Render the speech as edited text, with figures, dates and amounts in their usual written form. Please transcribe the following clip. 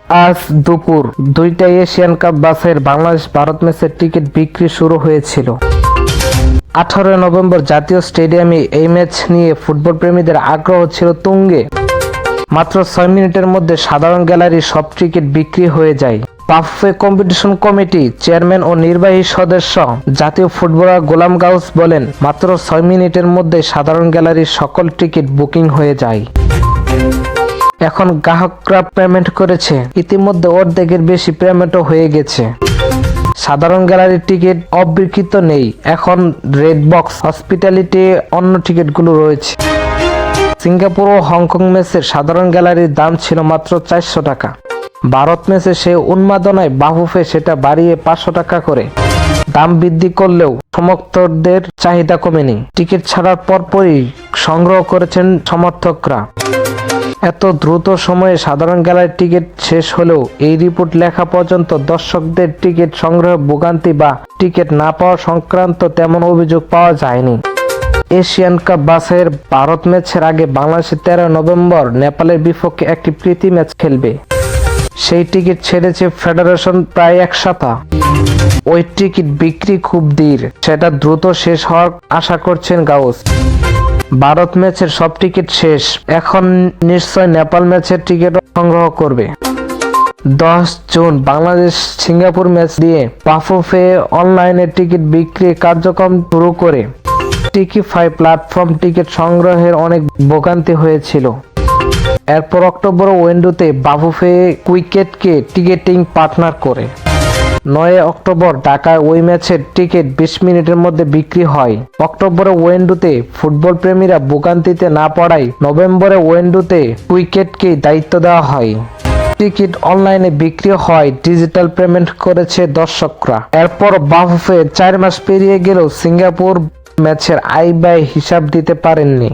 আজ দুপুর 2টায় Asian cup বাছাইয়ের বাংলাদেশ ভারত ম্যাচের টিকিট বিক্রি শুরু হয়েছিল। 18 নভেম্বর জাতীয় স্টেডিয়ামে এই ম্যাচ নিয়ে ফুটবল প্রেমীদের আগ্রহ ছিল তুঙ্গে। মাত্র 6 মিনিটের মধ্যে সাধারণ গ্যালারির সব টিকিট বিক্রি হয়ে যায়। বাফুফে কম্পিটিশন কমিটি চেয়ারম্যান ও নির্বাহী সদস্য জাতীয় ফুটবলার গোলাম গাউস বলেন, মাত্র 6 মিনিটের মধ্যে সাধারণ গ্যালারির সকল টিকিট বুকিং হয়ে যায়। এখন গ্রাহকরা পেমেন্ট করেছে, ইতিমধ্যে অর্ধেকের বেশি পেমেন্টও হয়ে গেছে। সাধারণ গ্যালারির টিকিট অবিক্রিত নেই, এখন রেড বক্স, হসপিটালিটি অন্য টিকিটগুলো রয়েছে। সিঙ্গাপুর ও হংকং ম্যাচের সাধারণ গ্যালারির দাম ছিল মাত্র 400 টাকা। ভারত ম্যাচে সে উন্মাদনায় বাফুফে সেটা বাড়িয়ে 500 টাকা করে দাম বৃদ্ধি করলেও সমর্থকদের চাহিদা কমেনি। টিকিট ছাড়ার পরপরই সংগ্রহ করেছেন সমর্থকরা। এত দ্রুত সময়ে সাধারণ গ্যালারির টিকিট শেষ হলেও এই রিপোর্ট লেখা পর্যন্ত দর্শকদের টিকিট সংগ্রহে ভোগান্তি বা টিকিট না পাওয়া সংক্রান্ত তেমন অভিযোগ পাওয়া যায়নি। এশিয়ান কাপ বাছাইয়ের ভারত ম্যাচের আগে বাংলাদেশে 13 নভেম্বর নেপালের বিপক্ষে একটি প্রীতি ম্যাচ খেলবে। সেই টিকিট ছেড়েছে ফেডারেশন প্রায় এক সপ্তাহ। ওই টিকিট বিক্রি খুব ধীর, সেটা দ্রুত শেষ হওয়ার আশা করছেন গাউস। ভারত ম্যাচের সব টিকিট শেষ, এখন নিশ্চয় নেপাল ম্যাচের টিকিট সংগ্রহ করবে। 10 জুন বাংলাদেশ সিঙ্গাপুর ম্যাচ দিয়ে বাফুফে অনলাইনে টিকিট বিক্রি কার্যক্রম শুরু করে টিকিফাই প্ল্যাটফর্ম টিকিট সংগ্রহের অনেক ভোগান্তি হয়েছিল। এরপর অক্টোবর ওয়েন্ডোতে বাফুফে কুইকেটকে টিকিটিং পার্টনার করে 9 অক্টোবর ঢাকায় ওই ম্যাচের টিকিট 20 মিনিটের মধ্যে বিক্রি হয়। অক্টোবরে ওয়েন্ডোতে ফুটবল প্রেমীরা ভোগান্তিতে না পড়ায় নভেম্বরে ওয়েন্ডোতে কুইকেটকেই দায়িত্ব দেওয়া হয়। টিকিট অনলাইনে বিক্রি হয়, ডিজিটাল পেমেন্ট করেছে দর্শকরা। এরপর বাফুফে 4 মাস পেরিয়ে গেলেও সিঙ্গাপুর ম্যাচের আয় ব্যয় হিসাব দিতে পারেননি।